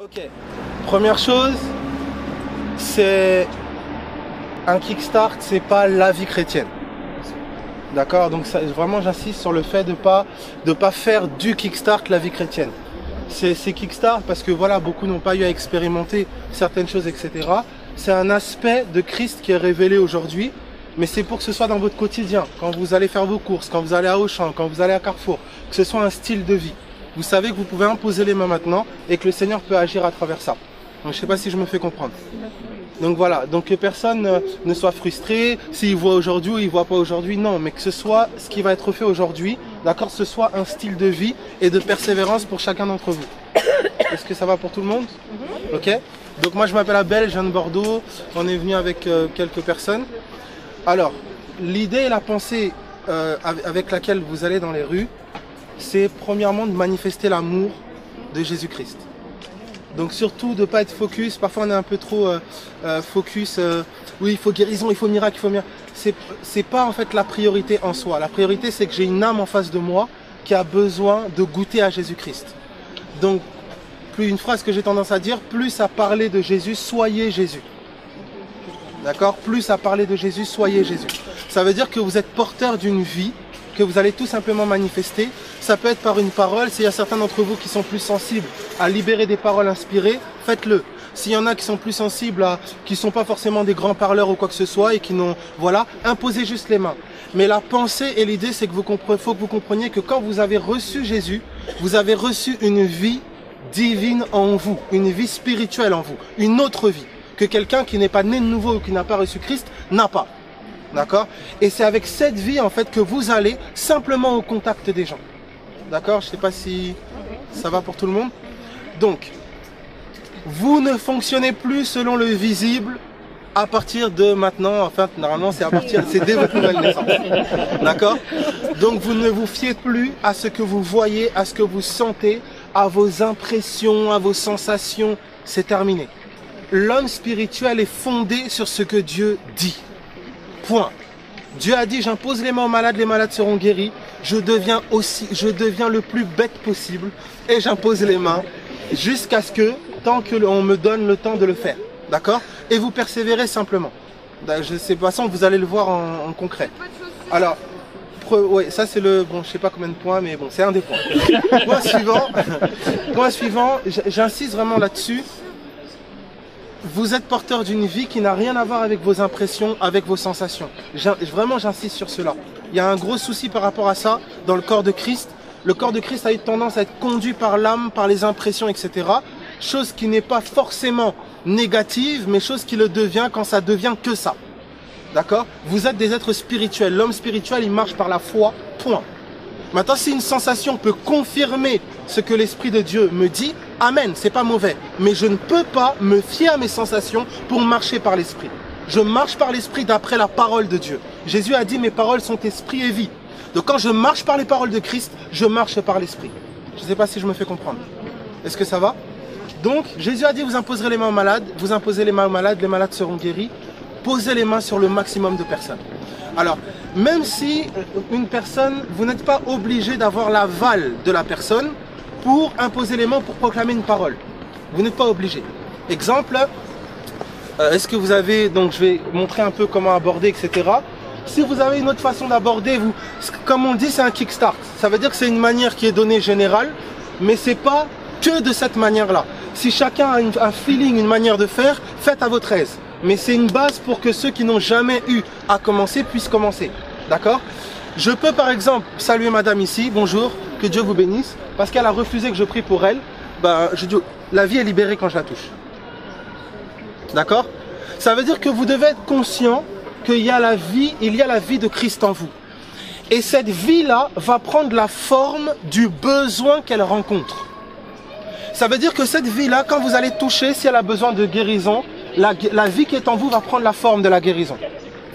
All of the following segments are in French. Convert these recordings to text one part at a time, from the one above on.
Ok, première chose, c'est un kickstart, c'est pas la vie chrétienne. D'accord, donc ça, vraiment j'insiste sur le fait de pas faire du kickstart la vie chrétienne. C'est kickstart parce que voilà, beaucoup n'ont pas eu à expérimenter certaines choses, etc. C'est un aspect de Christ qui est révélé aujourd'hui, mais c'est pour que ce soit dans votre quotidien, quand vous allez faire vos courses, quand vous allez à Auchan, quand vous allez à Carrefour, que ce soit un style de vie. Vous savez que vous pouvez imposer les mains maintenant et que le Seigneur peut agir à travers ça. Donc, je ne sais pas si je me fais comprendre. Donc voilà, donc que personne ne soit frustré, s'il voit aujourd'hui ou il ne voit pas aujourd'hui, non, mais que ce soit ce qui va être fait aujourd'hui, d'accord, ce soit un style de vie et de persévérance pour chacun d'entre vous. Est-ce que ça va pour tout le monde? Ok. Donc moi je m'appelle Abel, je viens de Bordeaux, on est venu avec quelques personnes. Alors, l'idée et la pensée avec laquelle vous allez dans les rues, c'est premièrement de manifester l'amour de Jésus-Christ. Donc surtout de ne pas être focus, parfois on est un peu trop focus, oui il faut guérison, il faut miracle, il faut miracle. C'est pas en fait la priorité en soi. La priorité c'est que j'ai une âme en face de moi qui a besoin de goûter à Jésus-Christ. Donc plus une phrase que j'ai tendance à dire, plus à parler de Jésus, soyez Jésus. D'accord? Plus à parler de Jésus, soyez Jésus. Ça veut dire que vous êtes porteur d'une vie que vous allez tout simplement manifester. Ça peut être par une parole. S'il y a certains d'entre vous qui sont plus sensibles à libérer des paroles inspirées, faites-le. S'il y en a qui sont plus sensibles qui ne sont pas forcément des grands parleurs ou quoi que ce soit et qui n'ont, voilà, imposez juste les mains. Mais la pensée et l'idée, c'est que faut que vous compreniez que quand vous avez reçu Jésus, vous avez reçu une vie divine en vous, une vie spirituelle en vous, une autre vie que quelqu'un qui n'est pas né de nouveau ou qui n'a pas reçu Christ n'a pas. D'accord? Et c'est avec cette vie en fait que vous allez simplement au contact des gens. D'accord? Je ne sais pas si ça va pour tout le monde. Donc, vous ne fonctionnez plus selon le visible à partir de maintenant. Enfin, normalement, c'est dès votre nouvelle naissance. D'accord? Donc, vous ne vous fiez plus à ce que vous voyez, à ce que vous sentez, à vos impressions, à vos sensations. C'est terminé. L'homme spirituel est fondé sur ce que Dieu dit. Point. Dieu a dit, j'impose les malades seront guéris. Je deviens le plus bête possible et j'impose les mains jusqu'à ce que, tant que on me donne le temps de le faire. D'accord? Et vous persévérez simplement. De toute façon, vous allez le voir en concret. Alors, ouais, ça c'est le, bon, je sais pas combien de points, mais bon, c'est un des points. Point suivant, j'insiste vraiment là-dessus. Vous êtes porteur d'une vie qui n'a rien à voir avec vos impressions, avec vos sensations. Vraiment, j'insiste sur cela. Il y a un gros souci par rapport à ça dans le corps de Christ. Le corps de Christ a eu tendance à être conduit par l'âme, par les impressions, etc. Chose qui n'est pas forcément négative, mais chose qui le devient quand ça devient que ça. D'accord? Vous êtes des êtres spirituels. L'homme spirituel, il marche par la foi, point. Maintenant, si une sensation peut confirmer ce que l'Esprit de Dieu me dit, amen, c'est pas mauvais. Mais je ne peux pas me fier à mes sensations pour marcher par l'Esprit. Je marche par l'Esprit d'après la parole de Dieu. Jésus a dit, mes paroles sont esprit et vie. Donc quand je marche par les paroles de Christ, je marche par l'Esprit. Je ne sais pas si je me fais comprendre. Est-ce que ça va? Donc, Jésus a dit, vous imposerez les mains aux malades, vous imposez les mains aux malades, les malades seront guéris. Posez les mains sur le maximum de personnes. Alors, même si une personne, vous n'êtes pas obligé d'avoir l'aval de la personne pour imposer les mains, pour proclamer une parole. Vous n'êtes pas obligé. Exemple, est-ce que vous avez, donc je vais montrer un peu comment aborder, etc. Si vous avez une autre façon d'aborder, comme on dit, c'est un kickstart. Ça veut dire que c'est une manière qui est donnée générale, mais c'est pas que de cette manière-là. Si chacun a un feeling, une manière de faire, faites à votre aise. Mais c'est une base pour que ceux qui n'ont jamais eu à commencer puissent commencer. D'accord? Je peux par exemple saluer madame ici, bonjour, que Dieu vous bénisse, parce qu'elle a refusé que je prie pour elle. Ben, je dis, la vie est libérée quand je la touche. D'accord? Ça veut dire que vous devez être conscient qu'il y a la vie, de Christ en vous. Et cette vie-là va prendre la forme du besoin qu'elle rencontre. Ça veut dire que cette vie-là, quand vous allez toucher, si elle a besoin de guérison, la vie qui est en vous va prendre la forme de la guérison.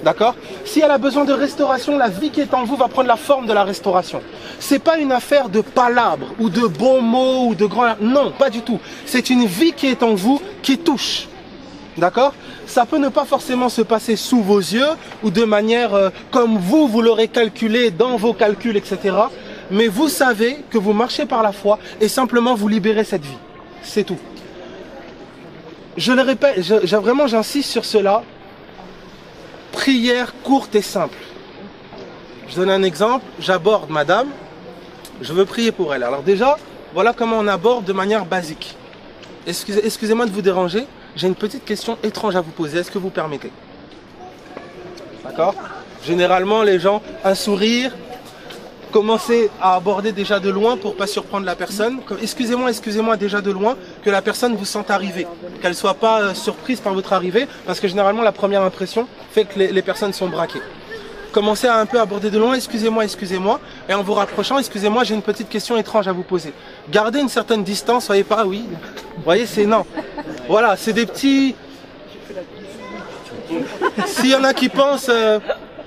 D'accord? Si elle a besoin de restauration, la vie qui est en vous va prendre la forme de la restauration. C'est pas une affaire de palabres ou de bons mots ou de grands... Non, pas du tout. C'est une vie qui est en vous qui touche. D'accord? Ça peut ne pas forcément se passer sous vos yeux ou de manière comme vous l'aurez calculé dans vos calculs, etc. Mais vous savez que vous marchez par la foi et simplement vous libérez cette vie. C'est tout. je le répète, vraiment j'insiste sur cela. Prière courte et simple. Je donne un exemple, j'aborde madame, je veux prier pour elle. Alors déjà, voilà comment on aborde de manière basique. Excusez-moi de vous déranger, j'ai une petite question étrange à vous poser, est-ce que vous permettez? D'accord? Généralement, les gens, un sourire, commencer à aborder déjà de loin pour ne pas surprendre la personne. Excusez-moi déjà de loin, que la personne vous sente arriver, qu'elle ne soit pas surprise par votre arrivée, parce que généralement, la première impression fait que les personnes sont braquées. Commencez à un peu aborder de loin, excusez-moi, et en vous rapprochant, excusez-moi, j'ai une petite question étrange à vous poser. Gardez une certaine distance, soyez pas, oui, vous voyez, c'est non. Voilà, c'est des petits... S'il y en a qui pensent,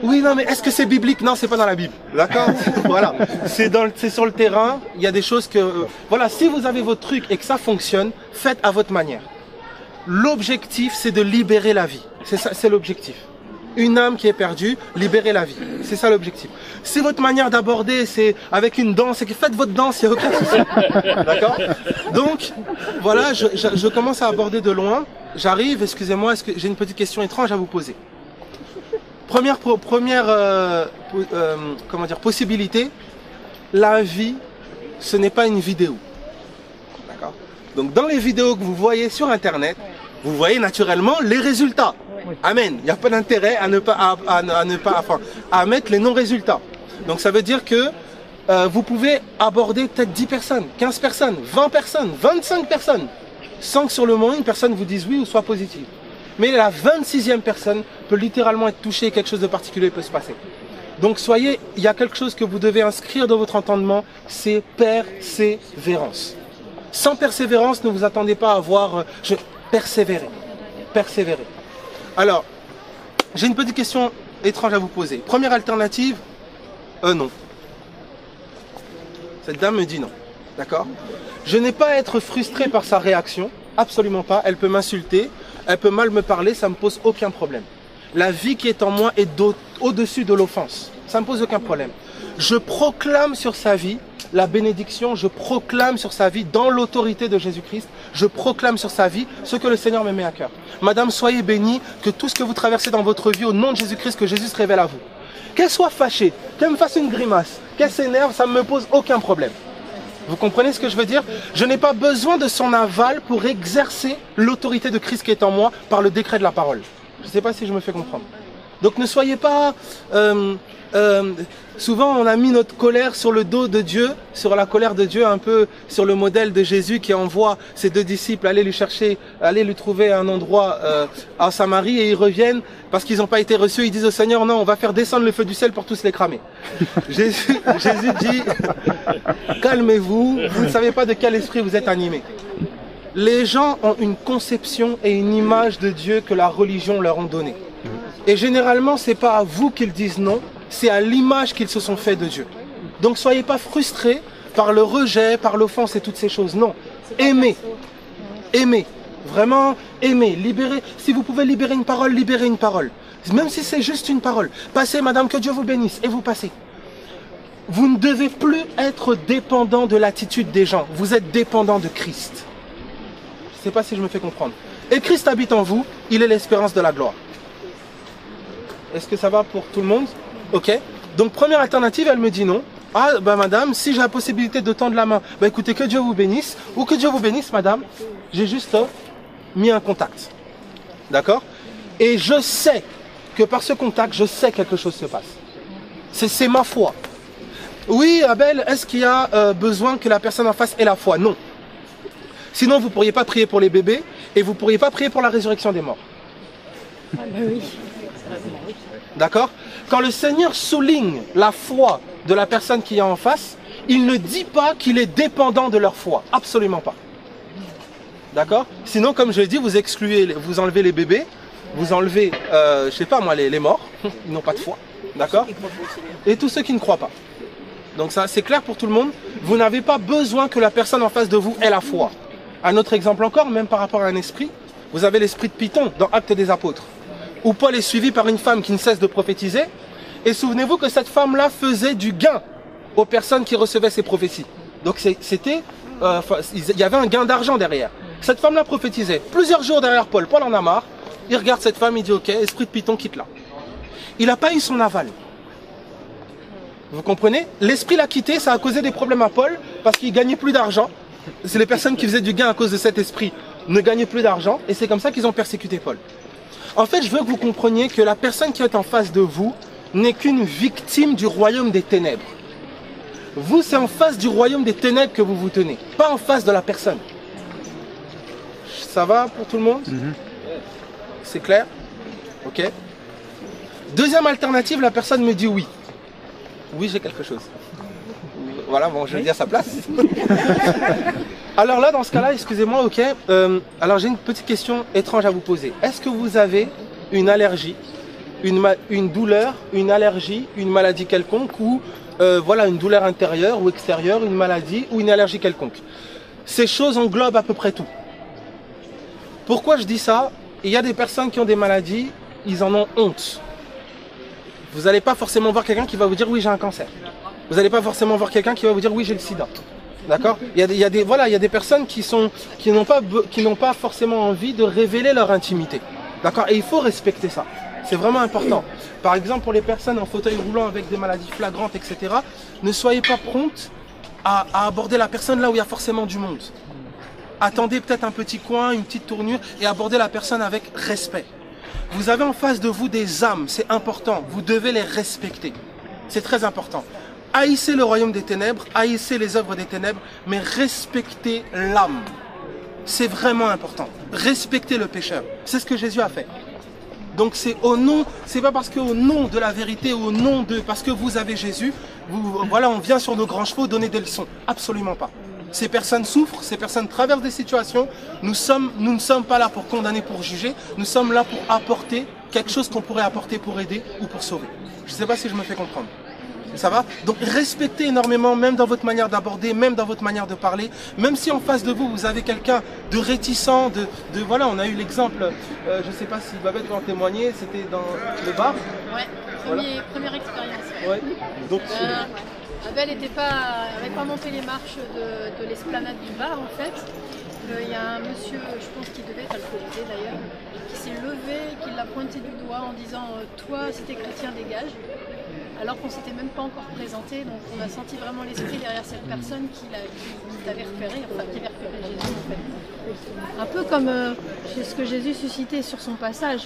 oui, non, mais est-ce que c'est biblique? Non, c'est pas dans la Bible, d'accord? Voilà, c'est sur le terrain, il y a des choses que... voilà, si vous avez votre truc et que ça fonctionne, faites à votre manière. L'objectif, c'est de libérer la vie, c'est ça, c'est l'objectif. Une âme qui est perdue, libérer la vie. C'est ça l'objectif. Si votre manière d'aborder, c'est avec une danse, et que faites votre danse, il n'y a aucun souci. D'accord? Donc, voilà, je commence à aborder de loin. J'arrive, excusez-moi, est-ce que j'ai une petite question étrange à vous poser? Première comment dire, possibilité, la vie, ce n'est pas une vidéo. D'accord? Donc, dans les vidéos que vous voyez sur Internet, vous voyez naturellement les résultats. Amen. Il n'y a pas d'intérêt à mettre les non-résultats. Donc ça veut dire que vous pouvez aborder peut-être 10 personnes, 15 personnes, 20 personnes, 25 personnes, sans que sur le moment une personne vous dise oui ou soit positive. Mais la 26e personne peut littéralement être touchée et quelque chose de particulier peut se passer. Donc il y a quelque chose que vous devez inscrire dans votre entendement, c'est persévérance. Sans persévérance, ne vous attendez pas à voir persévérer. Persévérer. Alors, j'ai une petite question étrange à vous poser. Première alternative, non. Cette dame me dit non. D'accord? Je n'ai pas à être frustré par sa réaction, absolument pas. Elle peut m'insulter, elle peut mal me parler, ça ne me pose aucun problème. La vie qui est en moi est au-dessus de l'offense. Ça ne me pose aucun problème. Je proclame sur sa vie la bénédiction, je proclame sur sa vie, dans l'autorité de Jésus-Christ, je proclame sur sa vie ce que le Seigneur me met à cœur. Madame, soyez bénie, que tout ce que vous traversez dans votre vie, au nom de Jésus-Christ, que Jésus se révèle à vous. Qu'elle soit fâchée, qu'elle me fasse une grimace, qu'elle s'énerve, ça ne me pose aucun problème. Vous comprenez ce que je veux dire? Je n'ai pas besoin de son aval pour exercer l'autorité de Christ qui est en moi par le décret de la parole. Je ne sais pas si je me fais comprendre. Donc ne soyez pas... souvent on a mis notre colère sur le dos de Dieu, sur la colère de Dieu, un peu sur le modèle de Jésus qui envoie ses 2 disciples aller lui chercher, aller lui trouver un endroit en Samarie, et ils reviennent parce qu'ils n'ont pas été reçus, ils disent au Seigneur non, on va faire descendre le feu du ciel pour tous les cramer. Jésus dit calmez-vous, vous ne savez pas de quel esprit vous êtes animés. Les gens ont une conception et une image de Dieu que la religion leur a donnée. Et généralement, ce n'est pas à vous qu'ils disent non, c'est à l'image qu'ils se sont fait de Dieu. Donc soyez pas frustrés par le rejet, par l'offense et toutes ces choses. Non, aimez, aimez, vraiment aimez, libérez. Si vous pouvez libérer une parole, libérez une parole. Même si c'est juste une parole. Passez, madame, que Dieu vous bénisse, et vous passez. Vous ne devez plus être dépendant de l'attitude des gens. Vous êtes dépendant de Christ. Je ne sais pas si je me fais comprendre. Et Christ habite en vous, il est l'espérance de la gloire. Est-ce que ça va pour tout le monde? Ok. Donc première alternative, elle me dit non. Ah bah madame, si j'ai la possibilité de tendre la main, bah écoutez, que Dieu vous bénisse. Ou que Dieu vous bénisse madame. J'ai juste mis un contact. D'accord? Et je sais que par ce contact, je sais que quelque chose se passe. C'est ma foi. Oui Abel, est-ce qu'il y a besoin que la personne en face ait la foi? Non. Sinon vous ne pourriez pas prier pour les bébés et vous ne pourriez pas prier pour la résurrection des morts. Ah bah oui. D'accord? Quand le Seigneur souligne la foi de la personne qui est en face, il ne dit pas qu'il est dépendant de leur foi. Absolument pas. D'accord? Sinon, comme je l'ai dit, vous excluez, vous enlevez les bébés, vous enlevez, je sais pas moi, les morts, ils n'ont pas de foi. D'accord? Et tous ceux qui ne croient pas. Donc ça, c'est clair pour tout le monde. Vous n'avez pas besoin que la personne en face de vous ait la foi. Un autre exemple encore, même par rapport à un esprit, vous avez l'esprit de Python dans Actes des Apôtres, où Paul est suivi par une femme qui ne cesse de prophétiser. Et souvenez-vous que cette femme-là faisait du gain aux personnes qui recevaient ces prophéties. Donc c'était, il y avait un gain d'argent derrière. Cette femme-là prophétisait. Plusieurs jours derrière Paul, Paul en a marre. Il regarde cette femme, il dit ok, esprit de Python, quitte-la. Il n'a pas eu son aval. Vous comprenez? L'esprit l'a quitté, ça a causé des problèmes à Paul parce qu'il gagnait plus d'argent. C'est les personnes qui faisaient du gain à cause de cet esprit ne gagnaient plus d'argent et c'est comme ça qu'ils ont persécuté Paul. En fait, je veux que vous compreniez que la personne qui est en face de vous n'est qu'une victime du royaume des ténèbres. Vous, c'est en face du royaume des ténèbres que vous vous tenez, pas en face de la personne. Ça va pour tout le monde? C'est clair? Ok. Deuxième alternative, la personne me dit oui. Oui, j'ai quelque chose. Voilà, bon, je vais dire sa place. Alors là, dans ce cas-là, excusez-moi, ok. Alors j'ai une petite question étrange à vous poser. Est-ce que vous avez une allergie, une douleur, une allergie, une maladie quelconque ou voilà, une douleur intérieure ou extérieure, une maladie ou une allergie quelconque? Ces choses englobent à peu près tout. Pourquoi je dis ça? Il y a des personnes qui ont des maladies, ils en ont honte. Vous n'allez pas forcément voir quelqu'un qui va vous dire oui, j'ai un cancer. Vous n'allez pas forcément voir quelqu'un qui va vous dire oui, j'ai le sida. D'accord? Il y a des personnes qui n'ont pas forcément envie de révéler leur intimité. D'accord? Et il faut respecter ça. C'est vraiment important. Par exemple, pour les personnes en fauteuil roulant avec des maladies flagrantes, etc., ne soyez pas promptes à aborder la personne là où il y a forcément du monde. Attendez peut-être un petit coin, une petite tournure et abordez la personne avec respect. Vous avez en face de vous des âmes, c'est important. Vous devez les respecter. C'est très important. Haïssez le royaume des ténèbres, haïssez les œuvres des ténèbres, mais respectez l'âme. C'est vraiment important. Respectez le pécheur. C'est ce que Jésus a fait. Donc c'est au nom, c'est pas parce qu'au nom de la vérité, au nom de, parce que vous avez Jésus, voilà, on vient sur nos grands chevaux donner des leçons. Absolument pas. Ces personnes souffrent, ces personnes traversent des situations. Nous ne sommes pas là pour condamner, pour juger. Nous sommes là pour apporter quelque chose qu'on pourrait apporter pour aider ou pour sauver. Je ne sais pas si je me fais comprendre. Ça va? Donc respectez énormément, même dans votre manière d'aborder, même dans votre manière de parler. Même si en face de vous, vous avez quelqu'un de réticent, voilà, on a eu l'exemple, je ne sais pas si Babette peut en témoigner, c'était dans le bar. Ouais, première expérience. Ouais. Donc, Abel n'avait pas monté les marches de l'esplanade du bar en fait. Il y a un monsieur, je pense qu'il devait être alcoolisé d'ailleurs, qui s'est levé, qui l'a pointé du doigt en disant toi si t'es chrétien dégage. Alors qu'on ne s'était même pas encore présenté, donc on a senti vraiment l'esprit derrière cette personne qui l'avait repéré, enfin qui avait repéré Jésus en fait. Un peu comme ce que Jésus suscitait sur son passage.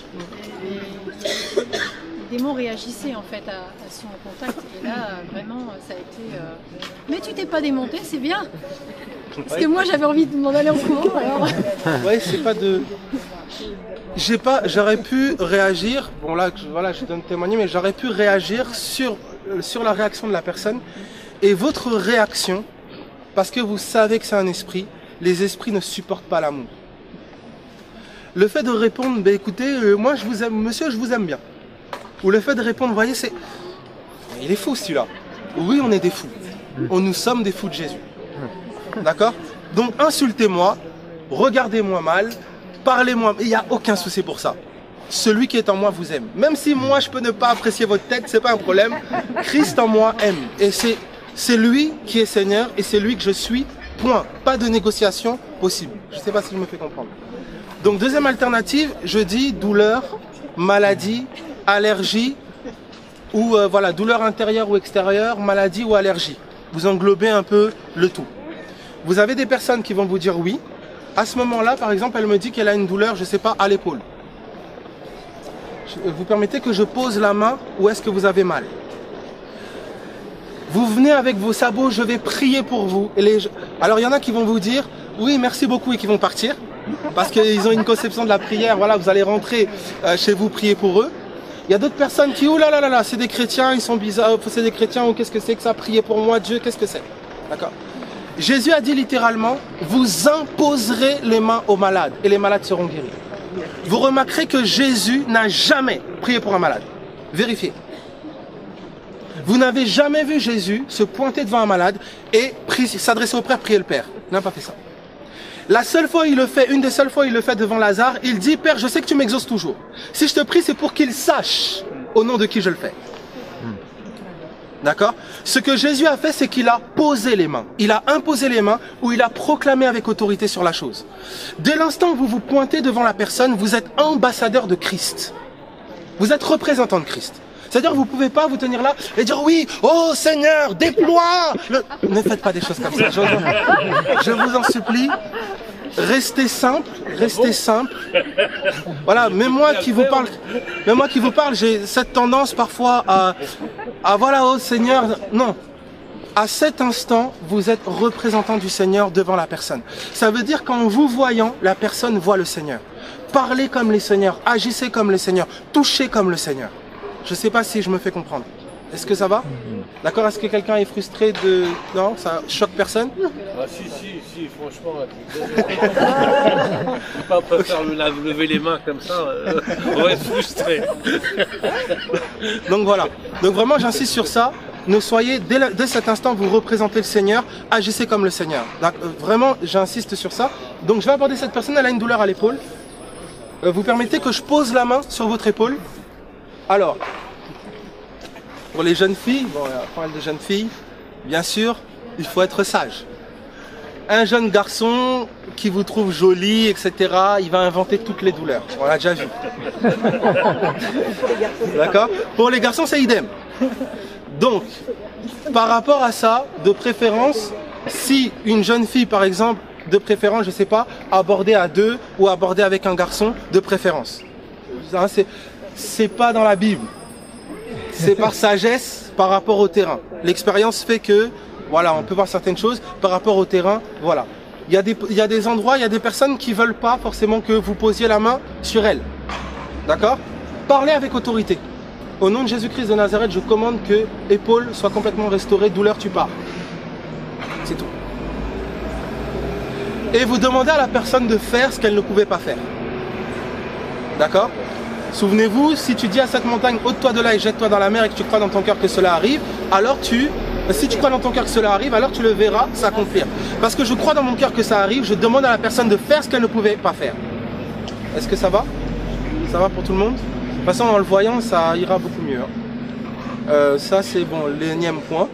Les démons réagissaient en fait à son contact et là vraiment ça a été mais tu t'es pas démonté, c'est bien parce que moi j'avais envie de m'en aller en courant alors. Ouais, c'est pas de... J'aurais pu réagir, bon là voilà, je donne témoigner, mais j'aurais pu réagir sur la réaction de la personne et votre réaction, parce que vous savez que c'est un esprit, les esprits ne supportent pas l'amour. Le fait de répondre, ben écoutez, moi je vous aime, monsieur, je vous aime bien. Ou le fait de répondre, vous voyez, c'est... Il est fou celui-là. Oui, on est des fous. Nous sommes des fous de Jésus. D'accord? Donc insultez-moi, regardez-moi mal, parlez-moi, il n'y a aucun souci pour ça. Celui qui est en moi vous aime. Même si moi je peux ne pas apprécier votre tête, c'est pas un problème. Christ en moi aime. Et c'est lui qui est Seigneur et c'est lui que je suis. Point. Pas de négociation possible. Je ne sais pas si je me fais comprendre. Donc deuxième alternative, je dis douleur, maladie, allergie ou voilà, douleur intérieure ou extérieure, maladie ou allergie. Vous englobez un peu le tout. Vous avez des personnes qui vont vous dire oui. À ce moment-là, par exemple, elle me dit qu'elle a une douleur, je ne sais pas, à l'épaule. Vous permettez que je pose la main où est-ce que vous avez mal? Vous venez avec vos sabots, je vais prier pour vous. Alors il y en a qui vont vous dire oui, merci beaucoup et qui vont partir. Parce qu'ils ont une conception de la prière, voilà, vous allez rentrer chez vous, prier pour eux. Il y a d'autres personnes qui, oh là là là là, c'est des chrétiens, ils sont bizarres, c'est des chrétiens, ou qu'est-ce que c'est que ça, prier pour moi, Dieu, qu'est-ce que c'est? D'accord? Jésus a dit littéralement, vous imposerez les mains aux malades et les malades seront guéris. Vous remarquerez que Jésus n'a jamais prié pour un malade. Vérifiez. Vous n'avez jamais vu Jésus se pointer devant un malade et s'adresser au Père, prier le Père. Il n'a pas fait ça. La seule fois il le fait, une des seules fois il le fait devant Lazare, il dit, Père, je sais que tu m'exauces toujours. Si je te prie, c'est pour qu'il sache au nom de qui je le fais. D'accord? Ce que Jésus a fait, c'est qu'il a posé les mains. Il a imposé les mains ou il a proclamé avec autorité sur la chose. Dès l'instant où vous vous pointez devant la personne, vous êtes ambassadeur de Christ. Vous êtes représentant de Christ. C'est-à-dire que vous ne pouvez pas vous tenir là et dire oui, oh Seigneur, déploie. Ne faites pas des choses comme ça. Je vous en supplie. Restez simple, restez simple. Voilà, même moi qui vous parle, j'ai cette tendance parfois à voilà, oh Seigneur, non. À cet instant, vous êtes représentant du Seigneur devant la personne. Ça veut dire qu'en vous voyant, la personne voit le Seigneur. Parlez comme les seigneurs, agissez comme les seigneurs, touchez comme le Seigneur. Je ne sais pas si je me fais comprendre. Est-ce que ça va? D'accord? Est-ce que quelqu'un est frustré de... Non? Ça choque personne? Ah si, franchement. On peut pas faire lever les mains comme ça, on va être frustré. Donc voilà. Donc vraiment, j'insiste sur ça. Ne soyez, dès cet instant, vous représentez le Seigneur, agissez comme le Seigneur. Donc, vraiment, j'insiste sur ça. Donc je vais aborder cette personne, elle a une douleur à l'épaule. Vous permettez que je pose la main sur votre épaule? Alors... Pour les jeunes filles, bon, il y a pas mal de jeunes filles, bien sûr, il faut être sage. Un jeune garçon qui vous trouve jolie, etc., il va inventer toutes les douleurs. On l'a déjà vu. D'accord? Pour les garçons, c'est idem. Donc, par rapport à ça, de préférence, si une jeune fille, par exemple, de préférence, je ne sais pas, aborder à deux ou aborder avec un garçon, de préférence. C'est pas dans la Bible. C'est par sagesse par rapport au terrain. L'expérience fait que, voilà, on peut voir certaines choses par rapport au terrain, voilà. Il y a des endroits, il y a des personnes qui ne veulent pas forcément que vous posiez la main sur elles. D'accord? Parlez avec autorité. Au nom de Jésus-Christ de Nazareth, je commande que l'épaule soit complètement restaurée, douleur, tu pars. C'est tout. Et vous demandez à la personne de faire ce qu'elle ne pouvait pas faire. D'accord? Souvenez-vous, si tu dis à cette montagne, ôte-toi de là et jette-toi dans la mer et que tu crois dans ton cœur que cela arrive, alors si tu crois dans ton cœur que cela arrive, alors tu le verras s'accomplir. Parce que je crois dans mon cœur que ça arrive, je demande à la personne de faire ce qu'elle ne pouvait pas faire. Est-ce que ça va? Ça va pour tout le monde? De toute façon, en le voyant, ça ira beaucoup mieux. Ça, c'est bon, l'énième point.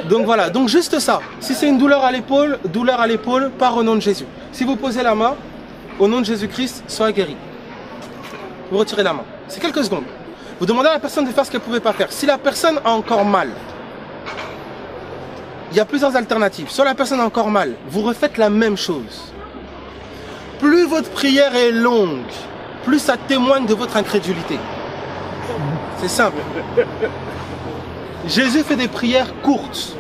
Donc voilà, donc juste ça. Si c'est une douleur à l'épaule, par au nom de Jésus. Si vous posez la main, au nom de Jésus-Christ, soyez guéri. Vous retirez la main. C'est quelques secondes. Vous demandez à la personne de faire ce qu'elle ne pouvait pas faire. Si la personne a encore mal, il y a plusieurs alternatives. Soit la personne a encore mal, vous refaites la même chose. Plus votre prière est longue, plus ça témoigne de votre incrédulité. C'est simple. Jésus fait des prières courtes.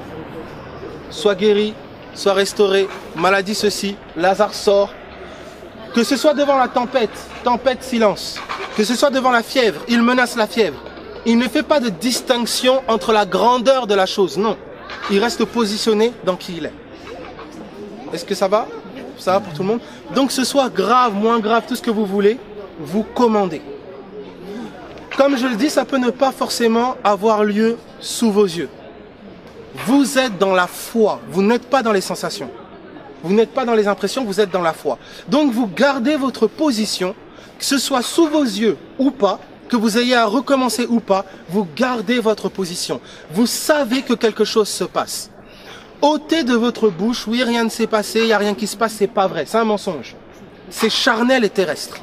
Sois guéri, sois restauré, maladie ceci, Lazare sort. Que ce soit devant la tempête, silence. Que ce soit devant la fièvre, il menace la fièvre. Il ne fait pas de distinction entre la grandeur de la chose, non. Il reste positionné dans qui il est. Est-ce que ça va? Ça va pour tout le monde? Donc que ce soit grave, moins grave, tout ce que vous voulez, vous commandez. Comme je le dis, ça peut ne pas forcément avoir lieu sous vos yeux. Vous êtes dans la foi, vous n'êtes pas dans les sensations. Vous n'êtes pas dans les impressions, vous êtes dans la foi. Donc vous gardez votre position, que ce soit sous vos yeux ou pas, que vous ayez à recommencer ou pas, vous gardez votre position. Vous savez que quelque chose se passe. Ôtez de votre bouche, oui, rien ne s'est passé, il n'y a rien qui se passe, c'est pas vrai, c'est un mensonge. C'est charnel et terrestre.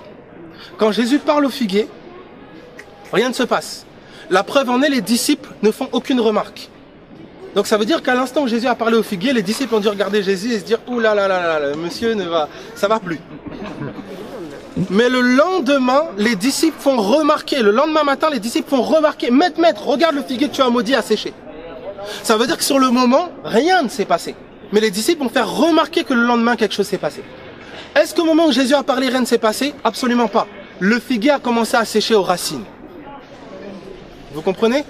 Quand Jésus parle au figuier, rien ne se passe. La preuve en est, les disciples ne font aucune remarque. Donc ça veut dire qu'à l'instant où Jésus a parlé au figuier, les disciples ont dû regarder Jésus et se dire « Ouh là là là là, le monsieur ça va plus ». Mais le lendemain, les disciples font remarquer, le lendemain matin, les disciples font remarquer « Maître, regarde le figuier que tu as maudit à sécher ». Ça veut dire que sur le moment, rien ne s'est passé. Mais les disciples vont faire remarquer que le lendemain, quelque chose s'est passé. Est-ce qu'au moment où Jésus a parlé, rien ne s'est passé? Absolument pas. Le figuier a commencé à sécher aux racines. Vous comprenez?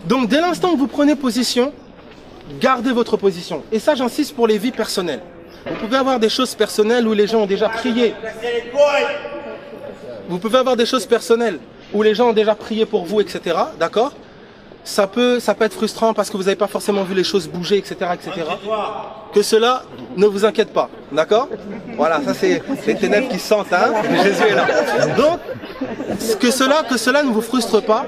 Donc dès l'instant où vous prenez position, gardez votre position. Et ça, j'insiste pour les vies personnelles. Vous pouvez avoir des choses personnelles où les gens ont déjà prié. Vous pouvez avoir des choses personnelles où les gens ont déjà prié pour vous, etc. D'accord? Ça peut être frustrant parce que vous n'avez pas forcément vu les choses bouger, etc., etc. Que cela ne vous inquiète pas. D'accord? Voilà, ça c'est les ténèbres qui sentent, hein? Jésus est là. Donc, que cela ne vous frustre pas,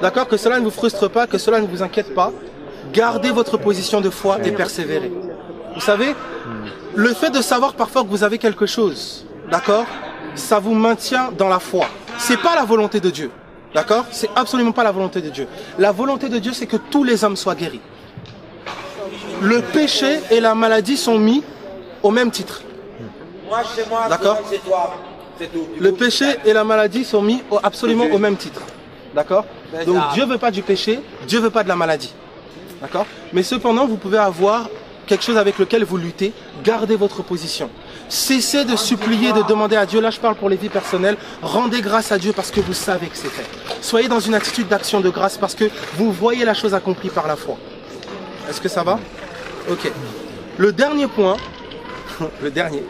d'accord, que cela ne vous frustre pas, que cela ne vous inquiète pas. Gardez votre position de foi et persévérez. Vous savez, le fait de savoir parfois que vous avez quelque chose, d'accord, ça vous maintient dans la foi. C'est pas la volonté de Dieu, d'accord? C'est absolument pas la volonté de Dieu. La volonté de Dieu, c'est que tous les hommes soient guéris. Le péché et la maladie sont mis au même titre. D'accord? Le péché et la maladie sont mis absolument au même titre. D'accord? Donc Dieu veut pas du péché, Dieu veut pas de la maladie. D'accord? Mais cependant, vous pouvez avoir quelque chose avec lequel vous luttez. Gardez votre position. Cessez de supplier, de demander à Dieu. Là, je parle pour les vies personnelles. Rendez grâce à Dieu parce que vous savez que c'est fait. Soyez dans une attitude d'action de grâce parce que vous voyez la chose accomplie par la foi. Est-ce que ça va? Ok. Le dernier point, le dernier,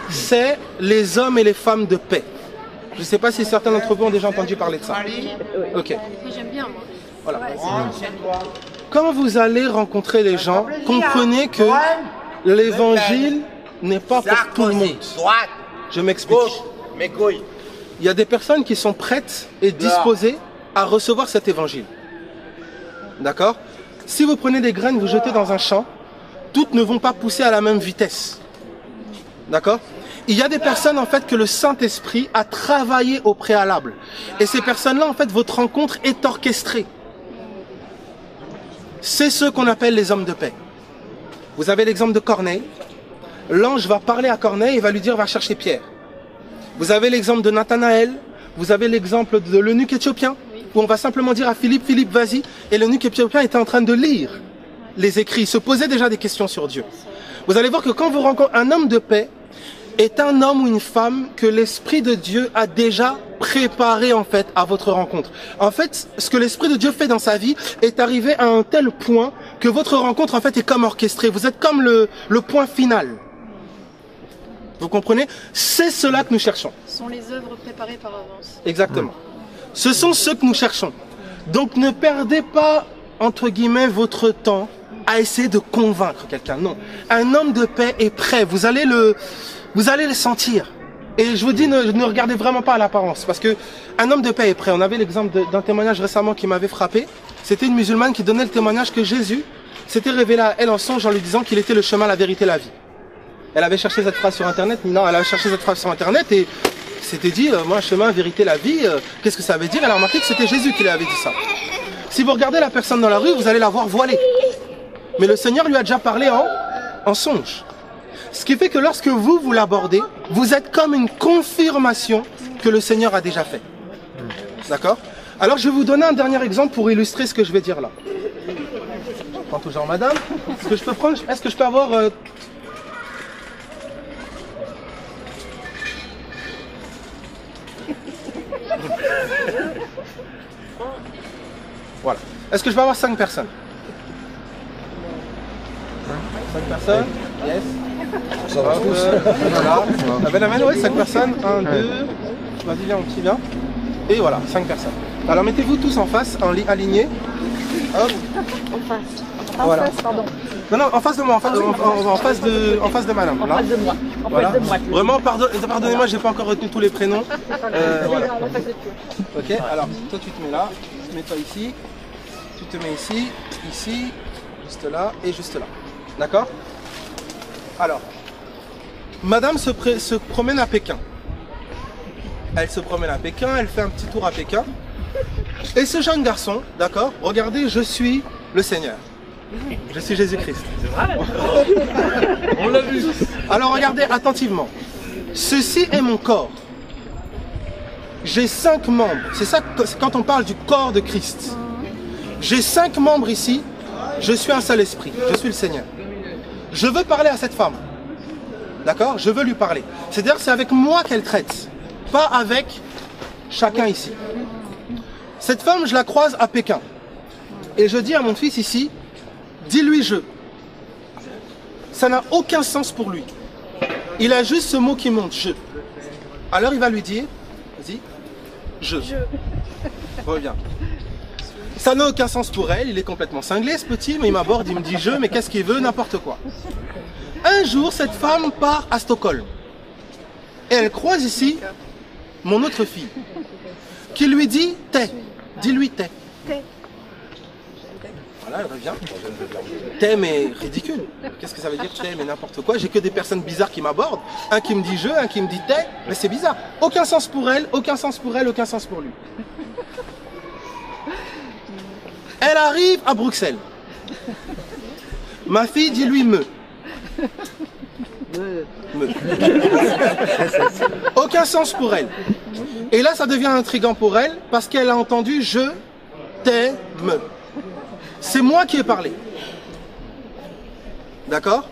c'est les hommes et les femmes de paix. Je ne sais pas si certains d'entre vous ont déjà entendu parler de ça. Ok. J'aime bien, moi. Voilà. Quand vous allez rencontrer les gens, comprenez que l'évangile n'est pas pour tout le monde. Je m'explique. Il y a des personnes qui sont prêtes et disposées à recevoir cet évangile. D'accord? Si vous prenez des graines, vous jetez dans un champ, toutes ne vont pas pousser à la même vitesse. D'accord? Il y a des personnes en fait que le Saint-Esprit a travaillé au préalable. Et ces personnes-là, en fait, votre rencontre est orchestrée. C'est ceux qu'on appelle les hommes de paix. Vous avez l'exemple de Corneille. L'ange va parler à Corneille et va lui dire va chercher Pierre. Vous avez l'exemple de Nathanaël. Vous avez l'exemple de l'eunuque éthiopien où on va simplement dire à Philippe, Philippe vas-y. Et l'eunuque éthiopien était en train de lire les écrits, il se posait déjà des questions sur Dieu. Vous allez voir que quand vous rencontrez un homme de paix, est un homme ou une femme que l'Esprit de Dieu a déjà préparé en fait à votre rencontre. En fait, ce que l'Esprit de Dieu fait dans sa vie est arrivé à un tel point que votre rencontre en fait est comme orchestrée. Vous êtes comme le point final. Vous comprenez? C'est cela que nous cherchons. Ce sont les œuvres préparées par avance. Exactement. Ce sont ceux que nous cherchons. Donc ne perdez pas, entre guillemets, votre temps à essayer de convaincre quelqu'un. Non. Un homme de paix est prêt. Vous allez le sentir. Et je vous dis, ne regardez vraiment pas à l'apparence. Parce que un homme de paix est prêt. On avait l'exemple d'un témoignage récemment qui m'avait frappé. C'était une musulmane qui donnait le témoignage que Jésus s'était révélé à elle en songe en lui disant qu'il était le chemin, la vérité, la vie. Elle avait cherché cette phrase sur Internet. Non, elle avait cherché cette phrase sur Internet et s'était dit, moi, chemin, vérité, la vie, qu'est-ce que ça veut dire? Elle a remarqué que c'était Jésus qui lui avait dit ça. Si vous regardez la personne dans la rue, vous allez la voir voilée. Mais le Seigneur lui a déjà parlé en songe. Ce qui fait que lorsque vous l'abordez, vous êtes comme une confirmation que le Seigneur a déjà fait. D'accord? Alors je vais vous donner un dernier exemple pour illustrer ce que je vais dire là. Je prends toujours madame. Est-ce que je peux prendre, est-ce que je peux avoir... Voilà. Est-ce que je peux avoir 5 personnes? 5 personnes? Yes. Ça va voilà. Amène, ouais, 5 personnes. 1, 2. Vas-y, viens, mon petit, viens. Et voilà, 5 personnes. Alors mettez-vous tous en face, alignés. Hop. En face. Voilà. En face, pardon. Non, non, en face de moi, en face de madame. En là. face de moi. En Voilà. face de moi. Vraiment, pardonnez-moi, j'ai pas encore retenu tous les prénoms. Voilà. En face de toi. Ok, alors toi tu te mets là, mets-toi ici, tu te mets ici, ici, juste là et juste là. D'accord? Alors, madame se promène à Pékin. Elle se promène à Pékin, elle fait un petit tour à Pékin. Et ce jeune garçon, d'accord, regardez, je suis le Seigneur. Je suis Jésus-Christ. C'est vrai. On l'a vu. Alors regardez attentivement. Ceci est mon corps. J'ai 5 membres. C'est ça, c'est quand on parle du corps de Christ. J'ai 5 membres ici. Je suis un seul esprit. Je suis le Seigneur. Je veux parler à cette femme. D'accord? Je veux lui parler. C'est-à-dire c'est avec moi qu'elle traite. Pas avec chacun ici. Cette femme, je la croise à Pékin. Et je dis à mon fils ici, dis-lui je. Ça n'a aucun sens pour lui. Il a juste ce mot qui monte, je. Alors il va lui dire, vas-y, je. Reviens. Ça n'a aucun sens pour elle, il est complètement cinglé ce petit, mais il m'aborde, il me dit je, mais qu'est-ce qu'il veut, n'importe quoi. Un jour, cette femme part à Stockholm. Et elle croise ici mon autre fille, qui lui dit tais. Dis-lui tais. Voilà, elle revient. Tais, mais ridicule. Qu'est-ce que ça veut dire tais, mais n'importe quoi? J'ai que des personnes bizarres qui m'abordent. Un qui me dit je, un qui me dit tais, mais c'est bizarre. Aucun sens pour elle, aucun sens pour elle, aucun sens pour lui. Elle arrive à Bruxelles. Ma fille dit lui me. Aucun sens pour elle. Et là, ça devient intriguant pour elle parce qu'elle a entendu je t'aime. C'est moi qui ai parlé. D'accord?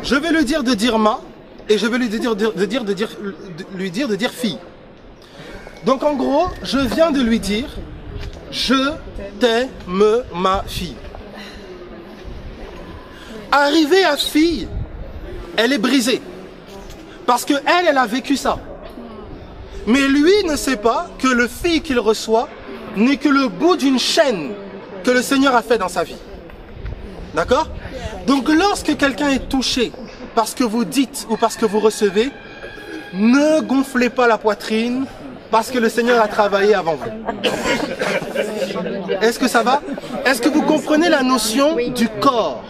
Je vais lui dire de dire ma et je vais lui dire de dire fille. Donc en gros, je viens de lui dire je t'aime ma fille. Arrivée à fille, elle est brisée. Parce que elle a vécu ça. Mais lui ne sait pas que le fille qu'il reçoit n'est que le bout d'une chaîne que le Seigneur a fait dans sa vie. D'accord? Donc lorsque quelqu'un est touché par ce que vous dites ou parce que vous recevez, ne gonflez pas la poitrine parce que le Seigneur a travaillé avant vous. Est-ce que ça va? Est-ce que vous comprenez la notion du corps?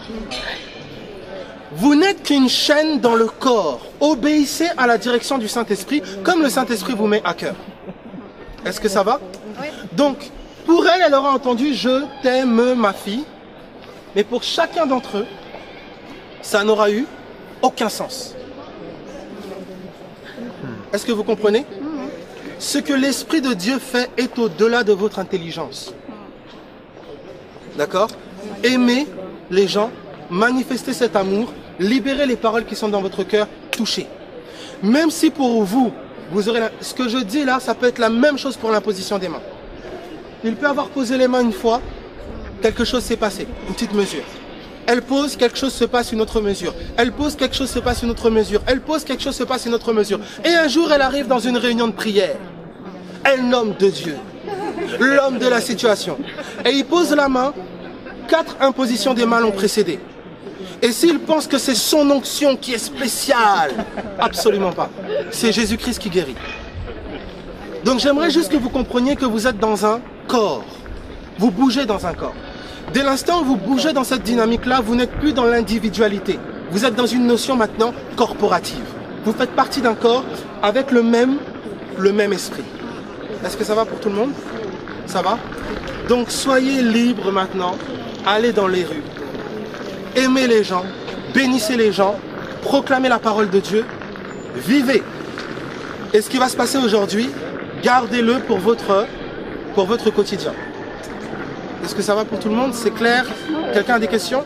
Vous n'êtes qu'une chaîne dans le corps. Obéissez à la direction du Saint-Esprit comme le Saint-Esprit vous met à cœur. Est-ce que ça va? Oui. Donc, pour elle, elle aura entendu « Je t'aime, ma fille ». Mais pour chacun d'entre eux, ça n'aura eu aucun sens. Est-ce que vous comprenez? Ce que l'Esprit de Dieu fait est au-delà de votre intelligence. D'accord? Aimez les gens, manifestez cet amour, libérez les paroles qui sont dans votre cœur, touchez. Même si pour vous, vous aurez ce que je dis là, ça peut être la même chose pour l'imposition des mains. Il peut avoir posé les mains une fois, quelque chose s'est passé, une petite mesure. Elle pose, quelque chose se passe, une autre mesure. Elle pose, quelque chose se passe, une autre mesure. Elle pose, quelque chose se passe, une autre mesure. Et un jour, elle arrive dans une réunion de prière. Elle nomme de Dieu, l'homme de la situation. Et il pose la main, 4 impositions des mains l'ont précédé. Et s'il pense que c'est son onction qui est spéciale, absolument pas. C'est Jésus-Christ qui guérit. Donc j'aimerais juste que vous compreniez que vous êtes dans un corps. Vous bougez dans un corps. Dès l'instant où vous bougez dans cette dynamique-là, vous n'êtes plus dans l'individualité. Vous êtes dans une notion maintenant corporative. Vous faites partie d'un corps avec le même esprit. Est-ce que ça va pour tout le monde? Ça va? Donc soyez libres maintenant. Allez dans les rues. Aimez les gens. Bénissez les gens. Proclamez la parole de Dieu. Vivez. Et ce qui va se passer aujourd'hui, gardez-le pour votre quotidien. Est-ce que ça va pour tout le monde? C'est clair? Quelqu'un a des questions?